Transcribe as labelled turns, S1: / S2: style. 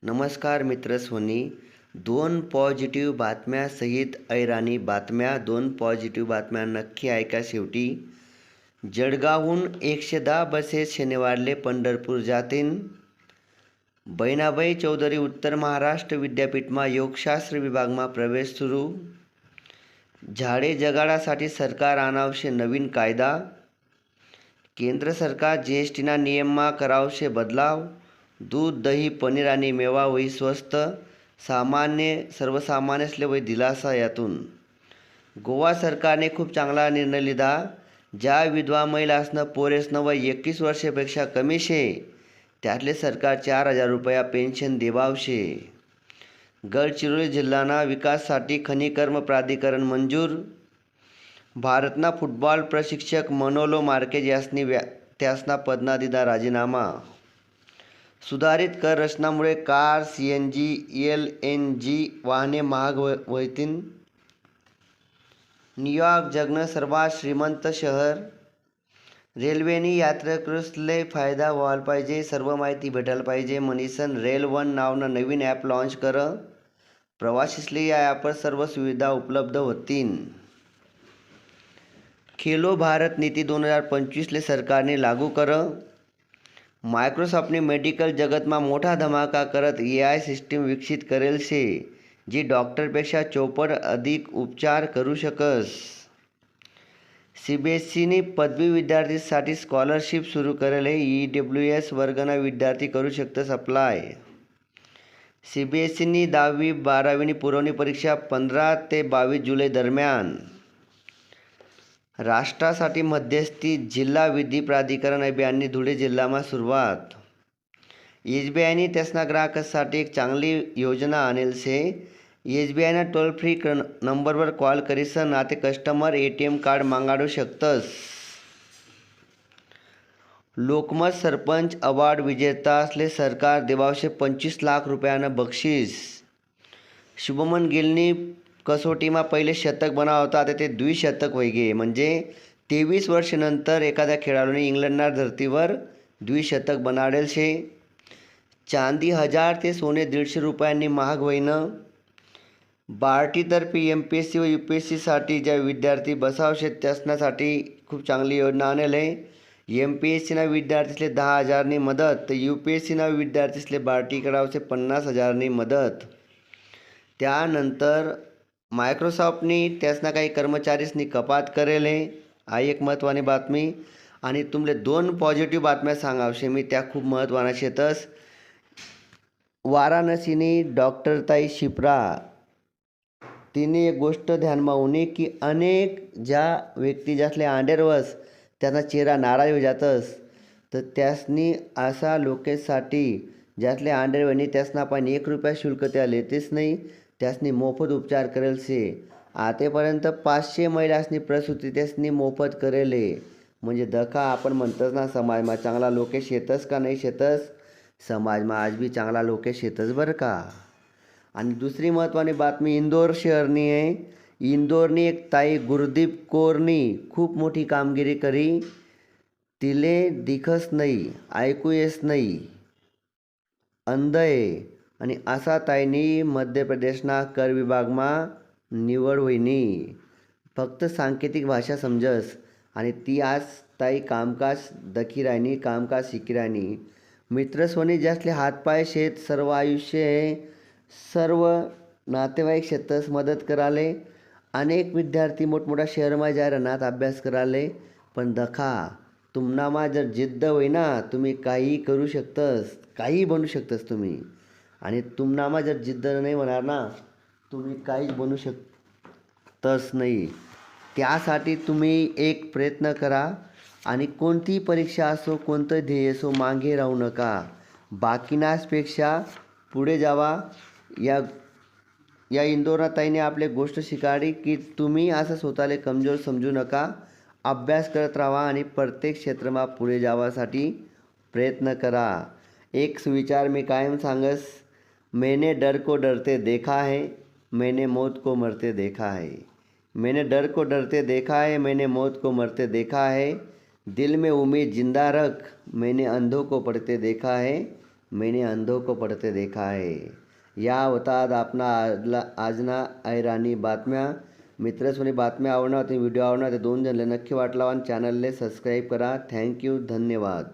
S1: नमस्कार मित्र सोनी. दोन पॉझिटिव्ह बातम्यासहित ऐराणी बातम्या. दोन पॉझिटिव्ह बातम्या नक्की ऐका शेवटी. जळगावहून 110 बसेस शनिवारले पंढरपूर जातीन. बहिणाबाई चौधरी उत्तर महाराष्ट्र विद्यापीठमा योगशास्त्र विभागमा प्रवेश सुरू. झाडे जगाडासाठी सरकार आणावशे नवीन कायदा. केंद्र सरकार जीएसटीना नियममा करावशे बदलाव. दूध, दही, पनीर आणि मेवा होई स्वस्त. सर्वसामान्यसले होई दिलासा. यातून गोवा सरकारने खूप चांगला निर्णय लिधा. ज्या विधवा महिलासनं पोरेसनं वय 21 वर्षापेक्षा कमी शे त्यातले सरकार 4,000 रुपया पेन्शन देवावशे. गडचिरोली जिल्हाना विकाससाठी खनिकर्म प्राधिकरण मंजूर. भारतना फुटबॉल प्रशिक्षक मनोलो मार्केज यासनी त्यासना पदना दिधा राजीनामा. सुधारित कर रचनामुळे कार, सीएनजी, एलएनजी वाहने महाग होतील. न्यूयॉर्क जगनं सर्वात श्रीमंत शहर. रेल्वेनी यात्रेकरूसले फायदा व्हायला पाहिजे, सर्व माहिती भेटायला पाहिजे म्हणीसन रेल वन नावनं नवीन ॲप लॉन्च कर. प्रवासीसले या ॲपवर सर्व सुविधा उपलब्ध होतील. खेलो भारत नीती 2025 ले सरकारने लागू कर. मायक्रोसॉफ्टने मेडिकल जगतमा मोठा धमाका करत AI सिस्टीम विकसित करेल शे जी डॉक्टरपेक्षा 54 अधिक उपचार करू शकस. CBSEनी पदवी विद्यार्थीसाठी स्कॉलरशिप सुरू करेल आहे. EWS वर्गना विद्यार्थी करू शकतस अप्लाय. CBSEनी 10वी-12वीनी पुरवणी परीक्षा 15 ते 22 जुलै दरम्यान. राष्ट्रासाठी मध्यस्थी जिल्हा विधी प्राधिकरण अभियाननी धुळे जिल्हामा सुरुवात. SBIनी त्यासना ग्राहकांसाठी एक चांगली योजना आणेल शे. SBIना टोल फ्री नंबरवर कॉल करीसन आते कस्टमर ATM कार्ड मागाडू शकतस. लोकमत सरपंच अवॉर्ड विजेतासले सरकार देवावशे 25 लाख रुपयानं बक्षीस. शुभमन गिलनी कसोटीमा पहिले शतक बनावता आता ते द्विशतक वैगे म्हणजे 23 वर्षानंतर एखाद्या खेळाडूने इंग्लंडना धर्तीवर द्विशतक बनाडेल शे. चांदी 1000 ते सोने 150 रुपयांनी महाग होईनं. बार्टीतर्फे MPSC व UPSC साठी ज्या विद्यार्थी बसावशे त्यासनासाठी खूप चांगली योजना आणेल आहे. MPSCना विद्यार्थीसले 10,000नी मदत तर UPSCना विद्यार्थीसले बार्टी करावशे 50,000नी मदत. त्यानंतर मायक्रोसॉफ्टनी त्यासना काही कर्मचारीसनी कपात करेल आहे. हा एक महत्त्वानी बातमी. आणि तुमले दोन पॉझिटिव्ह बातम्या सांगावशे मी त्या खूप महत्त्वाना शेतस. वाराणसीनी डॉक्टर ताई शिप्रा तिने एक गोष्ट ध्यानमा उनी की अनेक ज्या व्यक्ती ज्यासले आंडेरवस त्यांना चेहरा नाराज हो जातस तर त्यासनी असा लोकेसाठी ज्यासले आंडेरवनी त्यासना पण 1 रुपया शुल्क त्या लेतेच नाही. त्यासनी मोफत उपचार करेल शे. आतेपर्यंत 500 महिलासनी प्रसूती त्यासनी मोफत करेले. म्हणजे दखा आपण म्हणतच ना समाजमा चांगला लोकेश येतस का नाही शेतस. समाजमा आज बी चांगला लोकेश येतच बरं का. आणि दुसरी महत्त्वानी बातमी इंदोर शहरनी आहे. इंदोरनी एक ताई गुरदीप कौरनी खूप मोठी कामगिरी करी. तिले दिखस नाही, ऐकू येस नाही, अंध आहे आणि असा ताईनी मध्य प्रदेशना कर विभागमा निवड होईनी. फक्त सांकेतिक भाषा समजस आणि ती आज ताई कामकाज दखी राहिनी, कामकाज शिकी राहिनी. मित्र सोनी ज्यासले हातपाय शेत सर्व आयुष्य आहे, सर्व नातेवाईक शेतस मदत कराले. अनेक विद्यार्थी मोठमोठ्या शहरमा जा राहनात अभ्यास कराले. पण दखा तुमनामा जर जिद्द होईना तुम्ही काही करू शकतस, काही बनू शकतस तुम्ही. आणि तुमनामा जर जिद्द नाही होणार ना तुम्ही काहीच बनू शकतच नाही. त्यासाठी तुम्ही एक प्रयत्न करा आणि कोणतीही परीक्षा असो, कोणतं ध्येय असो, मागे राहू नका. बाकीनासपेक्षा पुढे जावा. या इंदोरा ताईने आपले गोष्ट शिकाडी की तुम्ही असं स्वतःला कमजोर समजू नका. अभ्यास करत राहा आणि प्रत्येक क्षेत्रमा पुढे जावासाठी प्रयत्न करा. एक सुविचार मी कायम सांगस, मैंने डर को डरते देखा है, मैंने मौत को मरते देखा है. मैंने डर को डरते देखा है, मैंने मौत को मरते देखा है. दिल में उम्मीद जिंदा रख, मैंने अंधों को पढ़ते देखा है, मैंने अंधों को पढ़ते देखा है. या होतात आपणा आजना ऐराणी बातम्या. मित्रसोनी बातम्या आवडणार, व्हिडिओ आवडणार ते 2 जणले नक्की वाट लावा आणि चॅनलले सबस्क्राईब करा. थँक्यू, धन्यवाद.